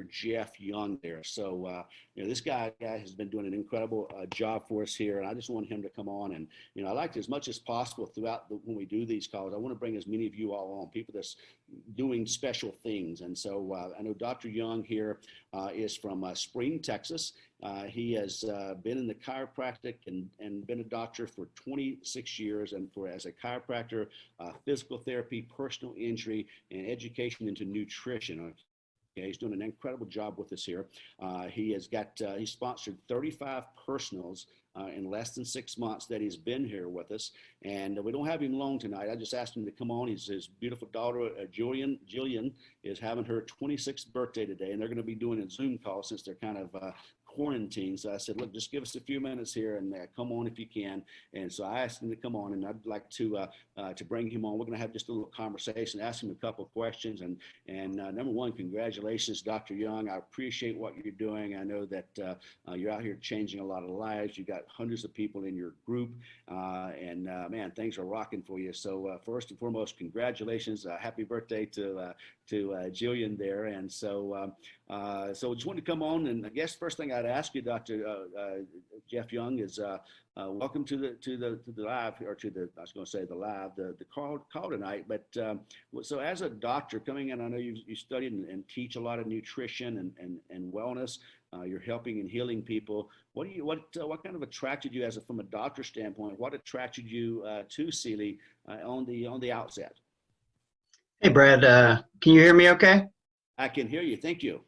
Jeff Young there. So, this guy has been doing an incredible job for us here, and I just want him to come on. And I like to, as much as possible throughout when we do these calls, I want to bring as many of you all on, people that's doing special things. And so I know Dr. Young here is from Spring, Texas. He has been in the chiropractic and been a doctor for 26 years, and as a chiropractor, physical therapy, personal injury, and education into nutrition. Okay, he's doing an incredible job with us here. He sponsored 35 personals in less than 6 months that he's been here with us. And we don't have him long tonight. I just asked him to come on. His beautiful daughter, Jillian, is having her 26th birthday today, and they're going to be doing a Zoom call since they're kind of quarantine. So I said, look, just give us a few minutes here and come on if you can. And so I asked him to come on, and I'd like to bring him on. We're going to have just a little conversation, ask him a couple of questions. And number one, congratulations, Dr. Young. I appreciate what you're doing. I know that you're out here changing a lot of lives. You got hundreds of people in your group, and man, things are rocking for you. So first and foremost, congratulations. Happy birthday to Jillian there. And so just wanted to come on, and I guess first thing I'd ask you, Dr. Jeff Young, is welcome to the live, or I was going to say the call tonight. But so as a doctor coming in, I know you studied and teach a lot of nutrition and wellness. You're helping and healing people. What kind of attracted you, from a doctor standpoint? What attracted you to Sealy on the outset? Hey, Brad. Can you hear me okay? I can hear you. Thank you.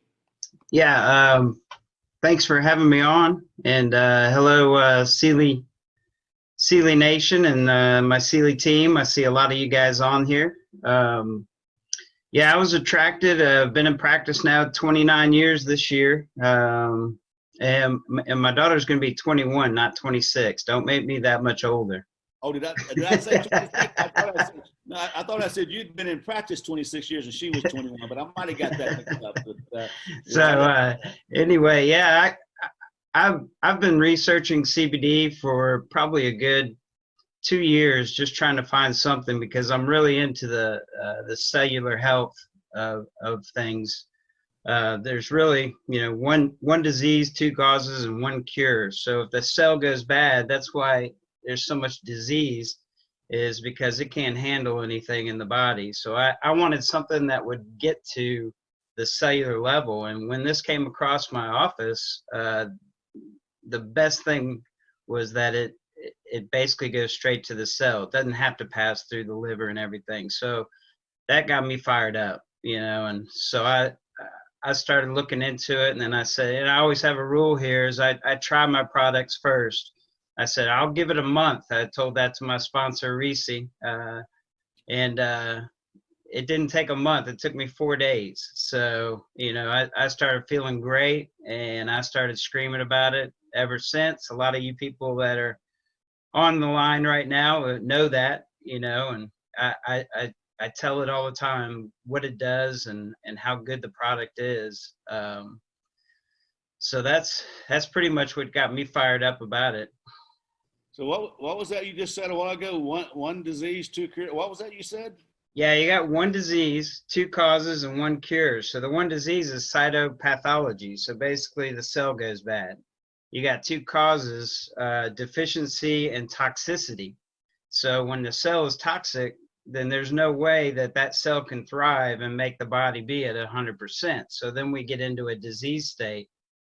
Yeah. Thanks for having me on. And hello, Sealy Nation and my Sealy team. I see a lot of you guys on here. Yeah, I was attracted. I've been in practice now 29 years this year. And my daughter's going to be 21, not 26. Don't make me that much older. Oh, did I say 26? I thought I said you'd been in practice 26 years and she was 21, but I might have got that mixed up. But, anyway, yeah, I've been researching CBD for probably a good 2 years, just trying to find something, because I'm really into the cellular health of things. There's really, one disease, two causes, and one cure. So if the cell goes bad, that's why there's so much disease, is because it can't handle anything in the body. So I wanted something that would get to the cellular level. And when this came across my office, the best thing was that it basically goes straight to the cell. It doesn't have to pass through the liver and everything. So that got me fired up, and so I started looking into it. And then I said, and I always have a rule here, is I try my products first. I said, I'll give it a month. I told that to my sponsor, Reese. And it didn't take a month. It took me 4 days. So, I started feeling great, and I started screaming about it ever since. A lot of you people that are on the line right now know that, and I tell it all the time, what it does and how good the product is. So that's pretty much what got me fired up about it. So what was that you just said a while ago? One disease, two cure. What was that you said? Yeah, you got one disease, two causes, and one cure. So the one disease is cytopathology. So basically the cell goes bad. You got two causes, deficiency and toxicity. So when the cell is toxic, then there's no way that cell can thrive and make the body be at 100%. So then we get into a disease state.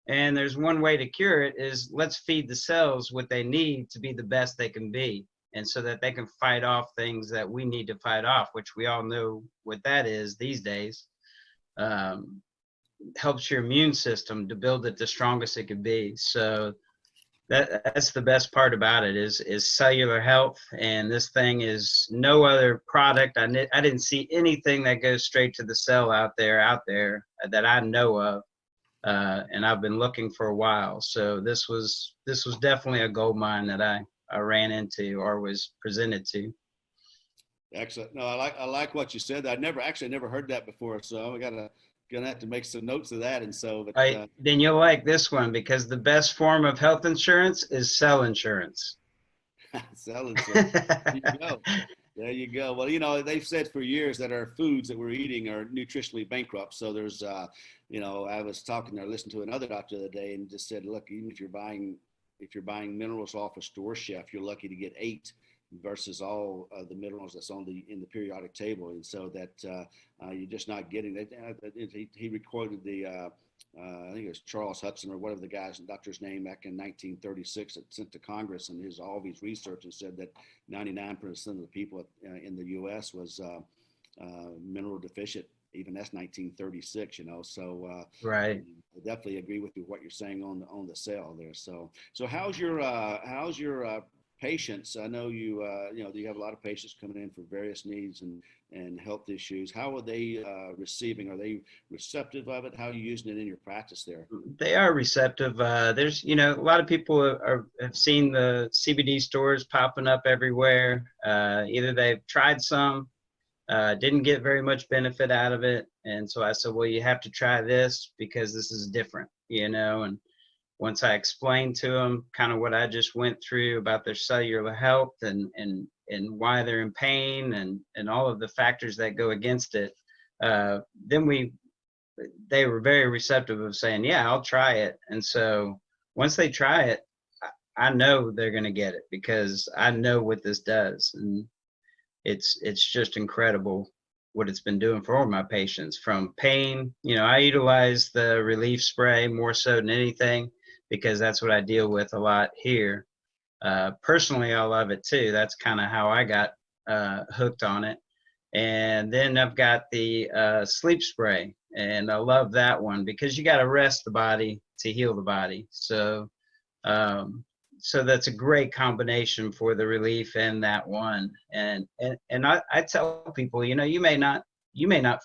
And there's one way to cure it, is let's feed the cells what they need to be the best they can be, and so that they can fight off things that we need to fight off, which we all know what that is these days. Helps your immune system to build it the strongest it can be. So that's the best part about it, is cellular health. And this thing is no other product. I didn't see anything that goes straight to the cell out there that I know of. And I've been looking for a while. So this was definitely a gold mine that I ran into, or was presented to. Excellent. No, I like what you said. I never heard that before. So I'm gonna have to make some notes of that. And so, then you'll like this one, because the best form of health insurance is cell insurance. Cell insurance. There you go. There you go. Well, they've said for years that our foods that we're eating are nutritionally bankrupt. So there's, I was talking or listening to another doctor the other day and just said, look, even if you're buying minerals off a store shelf, you're lucky to get 8 versus all the minerals that's in the periodic table, and so that you're just not getting that. He recorded I think it was Charles Hudson or whatever the doctor's name back in 1936 that sent to Congress and all of his research and said that 99% of the people in the U.S. was mineral deficient. Even that's 1936, So Right. I definitely agree with you what you're saying on the cell there. So how's your patients? I know you have a lot of patients coming in for various needs and health issues. How are they receiving? Are they receptive of it? How are you using it in your practice there? They are receptive. There's, a lot of people have seen the CBD stores popping up everywhere. Either they've tried some, didn't get very much benefit out of it. And so I said, well, you have to try this because this is different, and once I explained to them kind of what I just went through about their cellular health and why they're in pain and all of the factors that go against it, then they were very receptive of saying, yeah, I'll try it. And so once they try it, I know they're going to get it because I know what this does. And it's just incredible what it's been doing for all my patients. From pain, I utilize the relief spray more so than anything because that's what I deal with a lot here. Personally, I love it too. That's kind of how I got hooked on it. And then I've got the sleep spray, and I love that one because you got to rest the body to heal the body. So that's a great combination for the relief and that one. And I tell people, you may not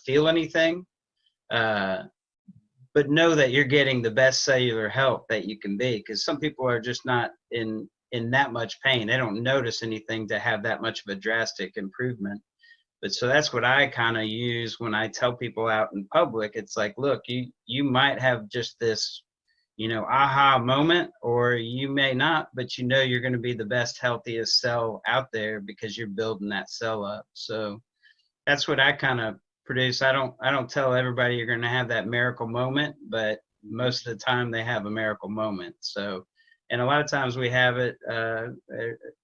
feel anything, but know that you're getting the best cellular health that you can be, because some people are just not in that much pain. They don't notice anything to have that much of a drastic improvement. But so that's what I kind of use when I tell people out in public. It's like, look, you might have just this aha moment, or you may not, but you're going to be the best, healthiest cell out there because you're building that cell up. So that's what I kind of produce. I don't tell everybody you're going to have that miracle moment, but most of the time they have a miracle moment. So, and a lot of times we have it.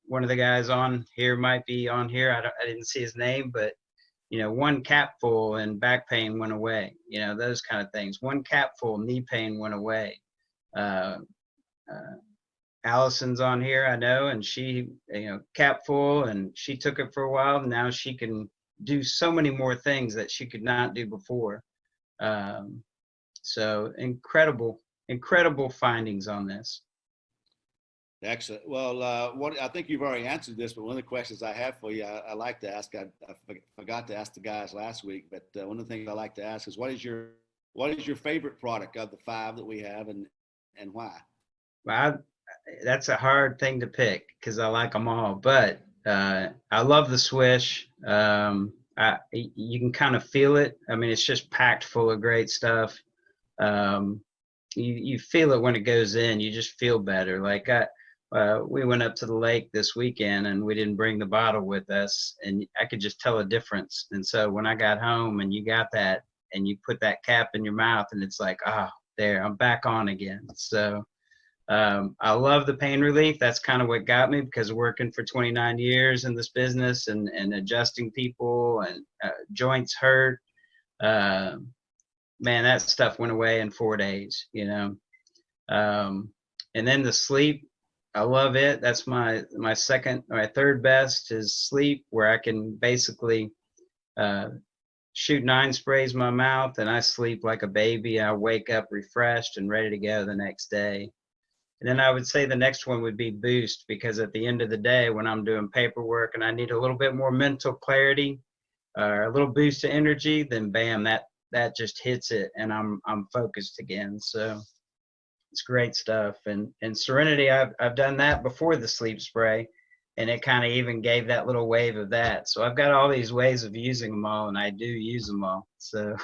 One of the guys on here might be on here. I didn't see his name, but one capful and back pain went away. Those kind of things. One capful, knee pain went away. Allison's on here, I know, and she, capful, and she took it for a while. And now she can do so many more things that she could not do before. So incredible findings on this. Excellent. Well, what I think you've already answered this, but one of the questions I have for you, I like to ask. I forgot to ask the guys last week, but one of the things I like to ask is, what is your favorite product of the 5 that we have, and why? Well, that's a hard thing to pick because I like them all, but I love the Swish. You can kind of feel it. I mean, it's just packed full of great stuff. You feel it when it goes in. You just feel better. Like we went up to the lake this weekend and we didn't bring the bottle with us, and I could just tell a difference. And so when I got home and you got that and you put that cap in your mouth, and it's like, there, I'm back on again. So I love the pain relief. That's kind of what got me, because working for 29 years in this business and adjusting people and joints hurt. Man, that stuff went away in 4 days, and then the sleep, I love it. That's my second or my third best is sleep, where I can basically shoot 9 sprays in my mouth and I sleep like a baby. I wake up refreshed and ready to go the next day. And then I would say the next one would be Boost, because at the end of the day, when I'm doing paperwork and I need a little bit more mental clarity or a little boost of energy, then bam, that just hits it and I'm focused again. So it's great stuff. And Serenity, I've done that before the sleep spray, and it kind of even gave that little wave of that. So I've got all these ways of using them all, and I do use them all. So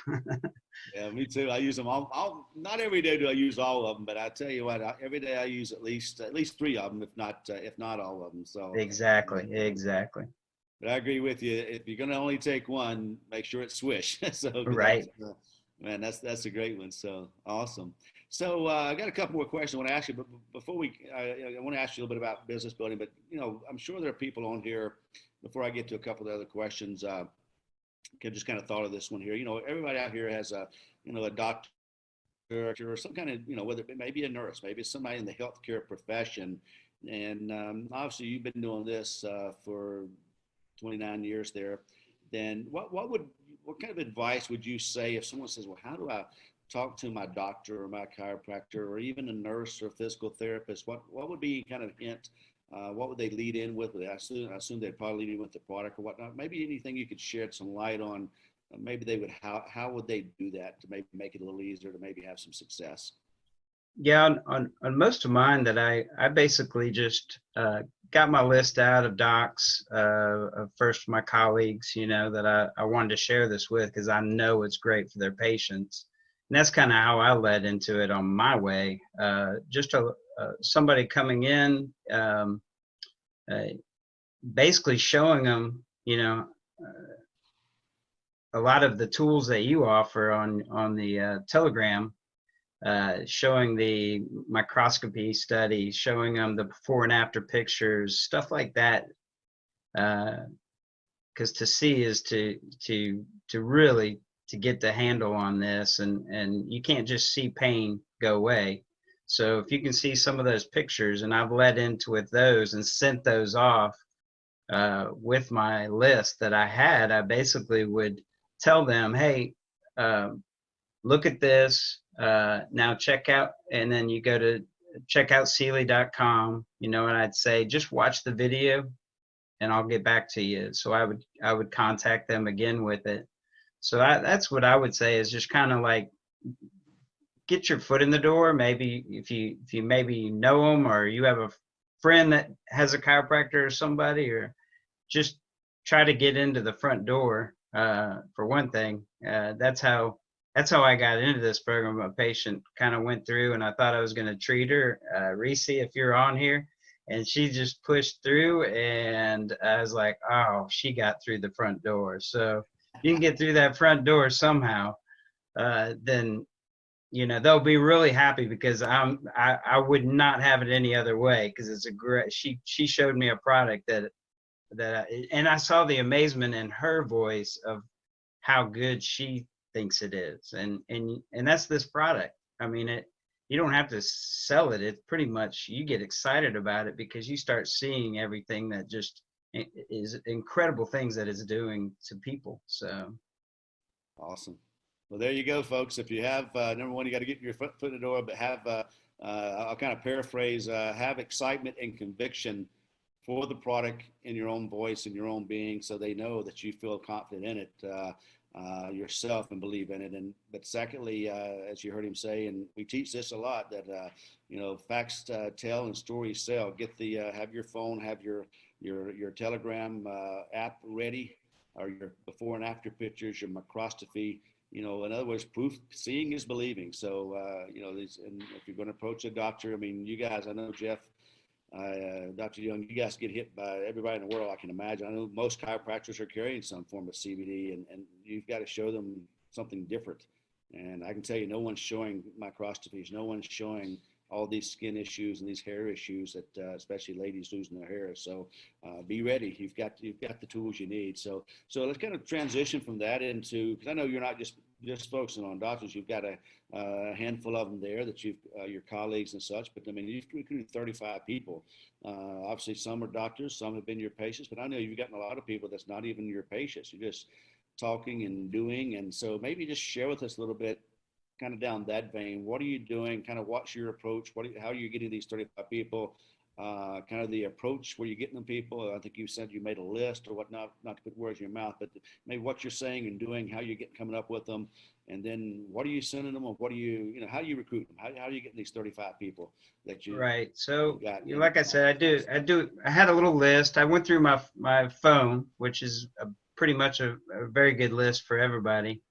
Yeah, me too. I use them all. Not every day do I use all of them, but I tell you what, every day I use at least 3 of them, if not all of them. So exactly. But I agree with you. If you're going to only take one, make sure it's Swish. So, 'cause Right. man, that's a great one. So awesome. So I got a couple more questions I want to ask you, but before I want to ask you a little bit about business building. But I'm sure there are people on here. Before I get to a couple of other questions, I just kind of thought of this one here. Everybody out here has a doctor or some kind of, whether it may be a nurse, maybe it's somebody in the healthcare profession. And obviously, you've been doing this for 29 years there. Then what kind of advice would you say if someone says, well, how do I talk to my doctor or my chiropractor or even a nurse or physical therapist? What would be kind of hint? What would they lead in with? I assume they'd probably lead in with the product or whatnot. Maybe anything you could shed some light on. Maybe they would. How would they do that to maybe make it a little easier to maybe have some success? Yeah, on most of mine that I basically just got my list out of docs, of first my colleagues, that I wanted to share this with because I know it's great for their patients. And that's kind of how I led into it on my way. Just somebody coming in, uh, basically showing them, a lot of the tools that you offer on the Telegram, showing the microscopy study, showing them the before and after pictures, stuff like that. Because to see is to really to get the handle on this, and you can't just see pain go away. So if you can see some of those pictures, and I've led into with those and sent those off with my list that I had, I basically would tell them, hey, look at this. Now check out, and then you go to checkoutsealy.com, and I'd say, just watch the video and I'll get back to you. So I would contact them again with it. So that's what I would say is just kind of like get your foot in the door. Maybe if you maybe know them or you have a friend that has a chiropractor or somebody, or just try to get into the front door. For one thing, that's how I got into this program. A patient kind of went through, and I thought I was going to treat her. Reese, if you're on here, and she just pushed through, and I was like, oh, she got through the front door. So you can get through that front door somehow, then they'll be really happy because I would not have it any other way because it's a great. She showed me a product and I saw the amazement in her voice of how good she thinks it is, and that's this product. I mean, you don't have to sell it. It's pretty much you get excited about it because you start seeing everything that just is incredible things that it's doing to people. So Awesome. Well, there you go, folks. If you have number one, you got to get your foot in the door, but I'll kind of paraphrase, have excitement and conviction for the product in your own voice and your own being, so they know that you feel confident in it yourself and believe in it. But secondly, as you heard him say, and we teach this a lot, that facts tell and stories sell. Have your phone, have your Telegram app ready, or your before and after pictures, your microscopy. In other words, proof seeing is believing. So and if you're going to approach a doctor, I mean, you guys, I know Jeff, Dr. Young, you guys get hit by everybody in the world, I can imagine. I know most chiropractors are carrying some form of CBD, and you've got to show them something different. And I can tell you, no one's showing microscopies, no one's showing all these skin issues and these hair issues that, especially ladies losing their hair. So be ready. You've got the tools you need. So let's kind of transition from that into, because I know you're not just focusing on doctors. You've got a handful of them there that your colleagues and such. But I mean, you've recruited 35 people. Obviously, some are doctors, some have been your patients. But I know you've gotten a lot of people that's not even your patients. You're just talking and doing. And so maybe just share with us a little bit, kind of down that vein. What are you doing? Kind of what's your approach? How are you getting these 35 people? Kind of the approach where you're getting them people. I think you said you made a list or whatnot, not to put words in your mouth, but maybe what you're saying and doing, how you're coming up with them, and then what are you sending them, or what do how do you recruit them? How are you getting these 35 people that right. So got? like I said, I had a little list. I went through my phone, which is pretty much a very good list for everybody.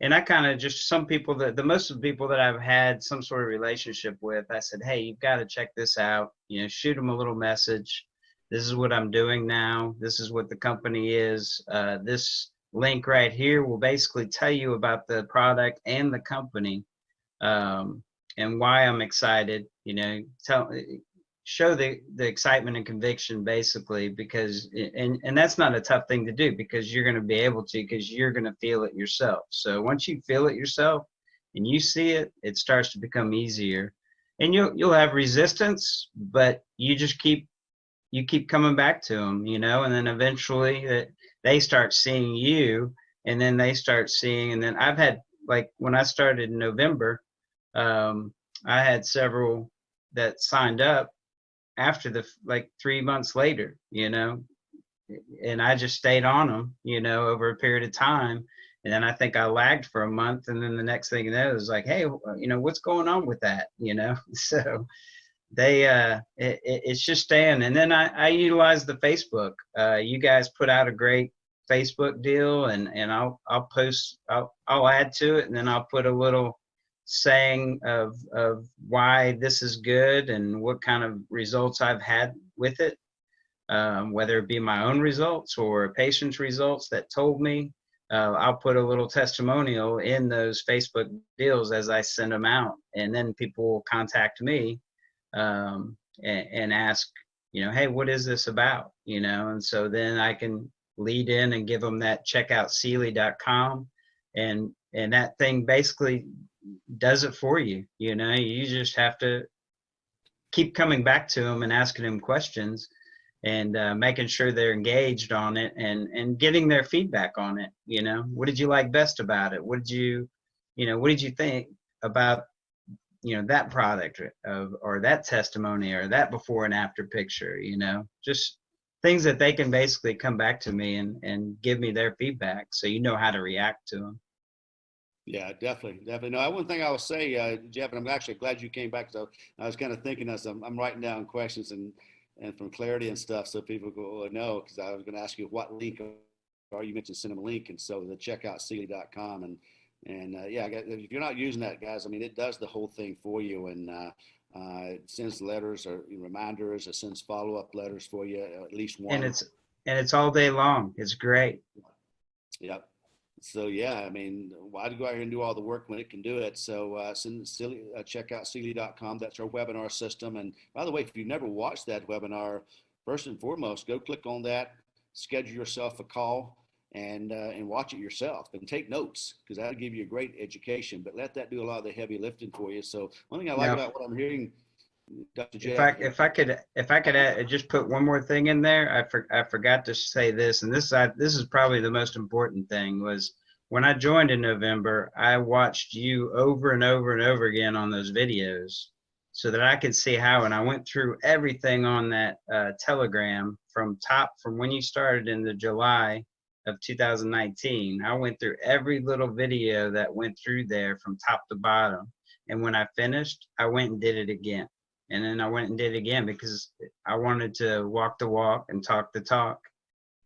And I kind of just some people that the most of the people that I've had some sort of relationship with, I said, hey, you've got to check this out. Shoot them a little message. This is what I'm doing now. This is what the company is. This link right here will basically tell you about the product and the company, um, and why I'm excited. You know, show the excitement and conviction basically, because and that's not a tough thing to do, because you're going to be able to, because you're going to feel it yourself. So once you feel it yourself and you see it, it starts to become easier. And you'll have resistance, but you keep coming back to them, you know, and then eventually that they start seeing you, and then they start seeing, and then I've had, like, when I started in November, I had several that signed up after the, like, 3 months later, you know, and I just stayed on them, you know, over a period of time. And then I think I lagged for a month, and then the next thing you know, it was like, hey, you know, what's going on with that, you know? So they it's just staying. And then I utilize the Facebook. You guys put out a great Facebook deal, and I'll post, I'll add to it, and then I'll put a little saying of why this is good and what kind of results I've had with it, whether it be my own results or a patient's results that told me. I'll put a little testimonial in those Facebook deals as I send them out, and then people will contact me, and ask, you know, hey, what is this about? You know, and so then I can lead in and give them that checkoutsealy.com, and that thing basically does it for you. You know, you just have to keep coming back to them and asking them questions, and making sure they're engaged on it, and getting their feedback on it. You know, what did you like best about it? What did you, you know, what did you think about, you know, that product, or that testimony, or that before and after picture? You know, just things that they can basically come back to me and give me their feedback, so you know how to react to them. Yeah, definitely, definitely. No, one thing I will say, Jeff, and I'm actually glad you came back. So I was kind of thinking as I'm writing down questions and from clarity and stuff, so people go know, because I was going to ask you what link, or you mentioned send them a link, and so the checkoutsealy.com, and yeah, if you're not using that, guys, I mean, it does the whole thing for you, and it sends letters or reminders, it sends follow up letters for you, at least and one. it's and it's all day long. It's great. Yep. So yeah, I mean, why go out here and do all the work when it can do it? So check out Sealy.com. That's our webinar system. And by the way, if you've never watched that webinar, first and foremost, go click on that, schedule yourself a call, and watch it yourself and take notes, because that'll give you a great education. But let that do a lot of the heavy lifting for you. So one thing I like Now, about what I'm hearing, Dr. if Jeff. I could just put one more thing in there, I forgot to say this, and this is probably the most important thing, was when I joined in November, I watched you over and over and over again on those videos, so that I could see how, and I went through everything on that Telegram from when you started in the July of 2019. I went through every little video that went through there from top to bottom, and when I finished, I went and did it again. And then I went and did it again, because I wanted to walk the walk and talk the talk,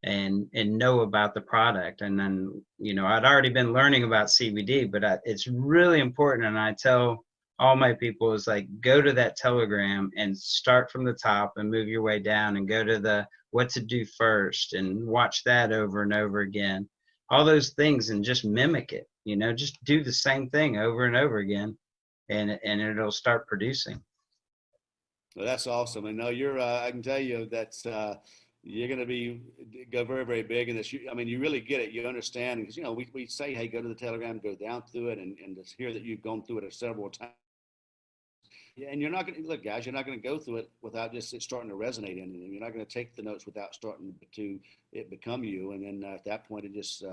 and know about the product. And then, you know, I'd already been learning about CBD, but it's really important. And I tell all my people is, like, go to that Telegram and start from the top and move your way down, and go to the what to do first, and watch that over and over again, all those things, and just mimic it, you know, just do the same thing over and over again, and it'll start producing. Well, that's awesome. And no, you're. I can tell you that's you're going to be go very, very big in this. I mean, you really get it. You understand, because you know we say, hey, go to the Telegram, go down through it, and to hear that you've gone through it several times. Yeah, and you're not going to look, guys. You're not going to go through it without just it starting to resonate in you. You're not going to take the notes without starting to it become you. And then at that point, it just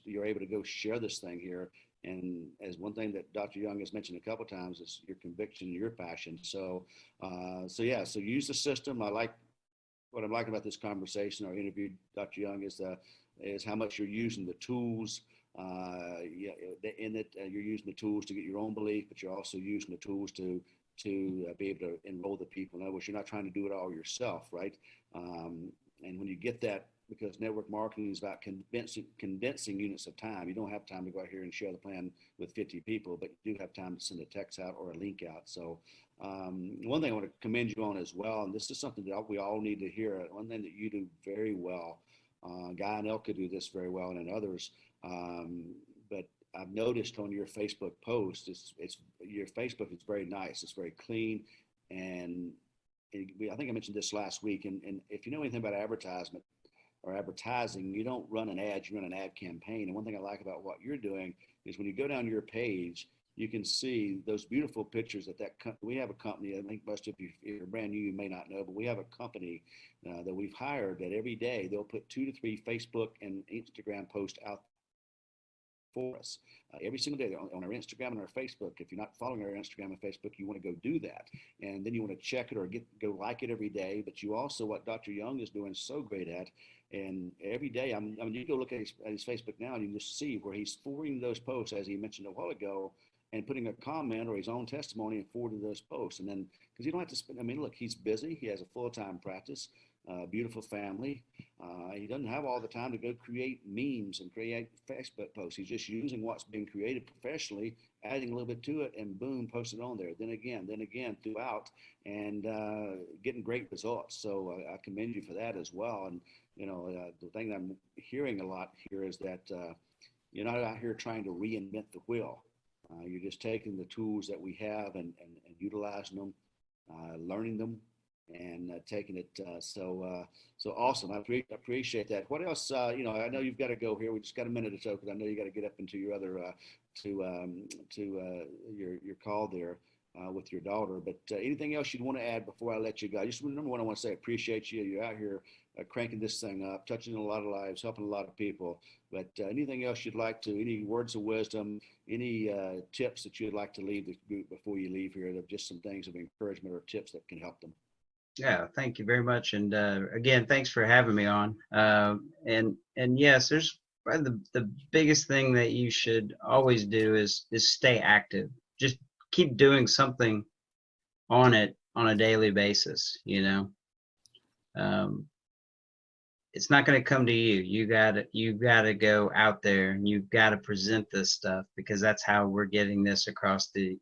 you're able to go share this thing here. And as one thing that Dr. Young has mentioned a couple of times is your conviction, your passion. So, so yeah, so use the system. I like what I'm liking about this conversation or interview, Dr. Young, is how much you're using the tools. Yeah, in it, you're using the tools to get your own belief, but you're also using the tools to be able to enroll the people. In other words, you're not trying to do it all yourself, right? And when you get that because network marketing is about condensing units of time. You don't have time to go out here and share the plan with 50 people, but you do have time to send a text out or a link out. So one thing I want to commend you on as well, and this is something that we all need to hear. One thing that you do very well, Guy and Elka do this very well, and others. But I've noticed on your Facebook post, it's your Facebook is very nice. It's very clean, and I think I mentioned this last week. And if you know anything about advertisement or advertising, you don't run an ad, you run an ad campaign. And one thing I like about what you're doing is when you go down your page, you can see those beautiful pictures we have a company. I think most of you, if you're brand new, you may not know, but we have a company that we've hired that every day they'll put 2 to 3 Facebook and Instagram posts out for us every single day on our Instagram and our Facebook. If you're not following our Instagram and Facebook, you want to go do that, and then you want to check it or go like it every day. But you also, what Dr. Young is doing so great at, and every day, I mean, you go look at his Facebook now, and you just see where he's forwarding those posts, as he mentioned a while ago, and putting a comment or his own testimony and forwarding those posts. And then, because you don't have to spend, I mean, look, he's busy. He has a full-time practice, beautiful family. He doesn't have all the time to go create memes and create Facebook posts. He's just using what's being created professionally, adding a little bit to it, and boom, post it on there. Then again, throughout, and getting great results. So I commend you for that as well. And the thing that I'm hearing a lot here is that you're not out here trying to reinvent the wheel. You're just taking the tools that we have and utilizing them, learning them, and taking it. So awesome. I appreciate that. What else? I know you've got to go here. We just got a minute or so because I know you got to get up into your other your call there with your daughter. But anything else you'd want to add before I let you go? I just number one, I want to say I appreciate you. You're out here cranking this thing up, touching a lot of lives, helping a lot of people. But anything else you'd like to? Any words of wisdom? Any tips that you'd like to leave the group before you leave here? That just some things of encouragement or tips that can help them. Yeah, thank you very much. And again, thanks for having me on. And yes, there's probably the biggest thing that you should always do is stay active. Just keep doing something on it on a daily basis. It's not going to come to you. You gotta go out there and you've got to present this stuff, because that's how we're getting this across the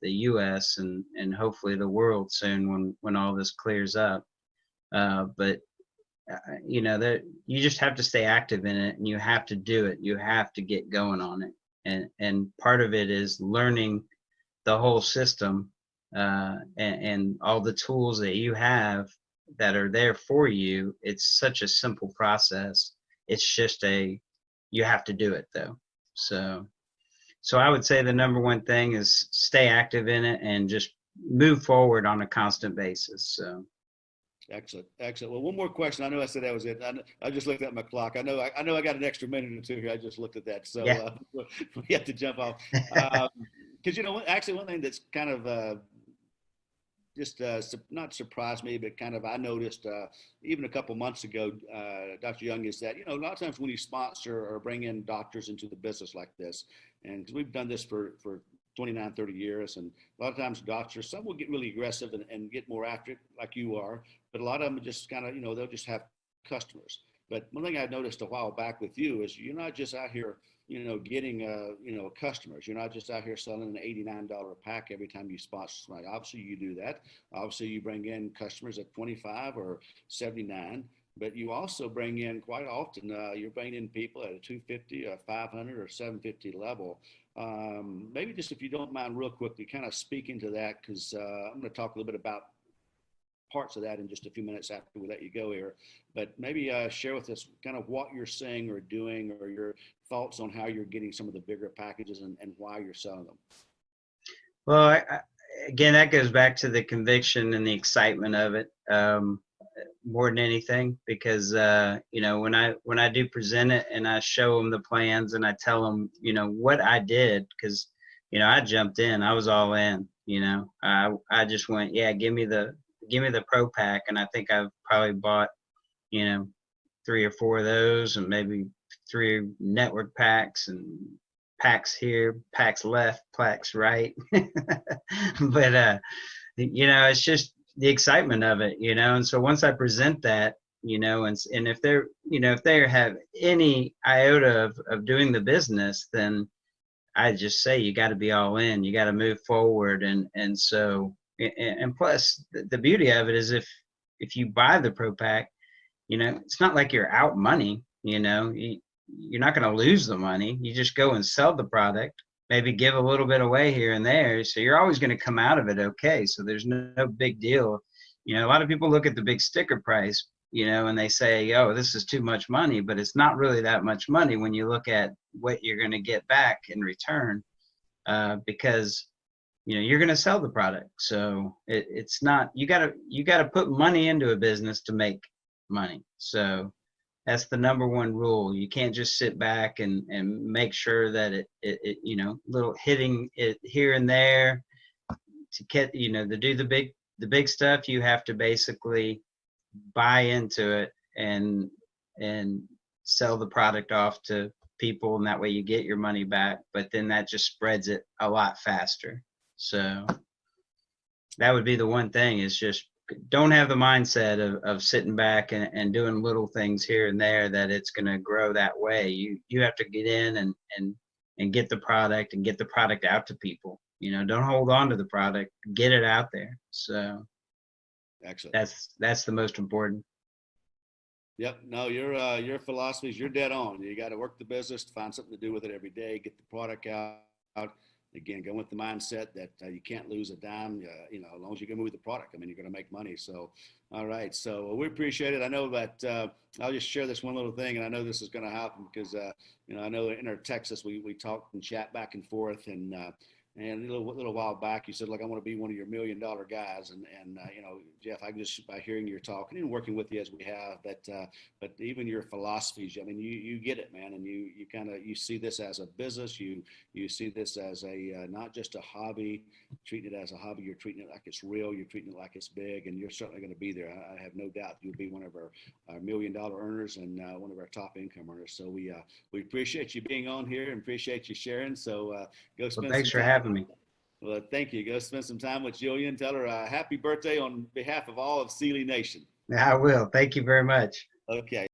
U.S. and hopefully the world soon when all this clears up. But that you just have to stay active in it, and you have to do it. You have to get going on it, and part of it is learning the whole system and all the tools that you have that are there for you. It's such a simple process. It's just you have to do it though. So I would say the number one thing is stay active in it and just move forward on a constant basis. So excellent. Well, one more question. I know I said that was it. I just looked at my clock. I know I got an extra minute or two here. I just looked at that. So yeah. We have to jump off. Because actually one thing that's kind of just not surprised me, but kind of I noticed even a couple months ago, Dr. Young, is that a lot of times when you sponsor or bring in doctors into the business like this, and because we've done this for 29, 30 years, and a lot of times doctors, some will get really aggressive and get more after it like you are, but a lot of them just kind of they'll just have customers. But one thing I noticed a while back with you is you're not just out here getting customers. You're not just out here selling an $89 pack every time you sponsor somebody. Obviously you do that. Obviously you bring in customers at 25 or 79, but you also bring in quite often, you're bringing in people at a 250, a 500 or 750 level. Maybe just if you don't mind real quickly, kind of speak into that, because I'm going to talk a little bit about parts of that in just a few minutes after we let you go here. But maybe share with us kind of what you're saying or doing, or your thoughts on how you're getting some of the bigger packages and why you're selling them. Well, again, that goes back to the conviction and the excitement of it, more than anything, because when I do present it and I show them the plans and I tell them what I did, because I jumped in, I was all in. I just went, yeah, give me the pro pack, and I think I've probably bought 3 or 4 of those, and maybe 3 network packs, and packs here, packs left, packs right. But it's just the excitement of it, and so once I present that, and if they're, if they have any iota of doing the business, then I just say you got to be all in. You got to move forward, and so and plus the beauty of it is if you buy the pro pack, it's not like you're out money. You're not going to lose the money. You just go and sell the product, maybe give a little bit away here and there. So you're always going to come out of it okay. So there's no big deal. A lot of people look at the big sticker price, and they say, oh, this is too much money, but it's not really that much money when you look at what you're going to get back in return, because you're going to sell the product. So it's not, you got to put money into a business to make money. So that's the number one rule. You can't just sit back and make sure that it little hitting it here and there to get, to do the big stuff. You have to basically buy into it and sell the product off to people, and that way you get your money back. But then that just spreads it a lot faster. So that would be the one thing, is just don't have the mindset of sitting back and doing little things here and there, that it's going to grow that way. You have to get in and get the product and get the product out to people. Don't hold on to the product, get it out there. So excellent. That's the most important. Yep. No, your philosophies, you're dead on. You got to work the business, find something to do with it every day, get the product out. Again, go with the mindset that you can't lose a dime, as long as you can move the product. I mean, you're going to make money. So, all right. So we appreciate it. I know that I'll just share this one little thing, and I know this is going to happen because, I know in our Texas, we talk and chat back and forth, and a little while back, you said, like, I want to be one of your $1 million guys. And Jeff, I just, by hearing your talk and working with you as we have, but even your philosophies, I mean, you get it, man. And you see this as a business. You see this as not just a hobby, treating it as a hobby. You're treating it like it's real. You're treating it like it's big, and you're certainly going to be there. I have no doubt you'll be one of our $1 million earners and one of our top income earners. So we appreciate you being on here and appreciate you sharing. So go spend Well, thanks some for time. having me. Well, thank you. Go spend some time with Jillian. Tell her happy birthday on behalf of all of Sealy Nation. I will. Thank you very much. Okay.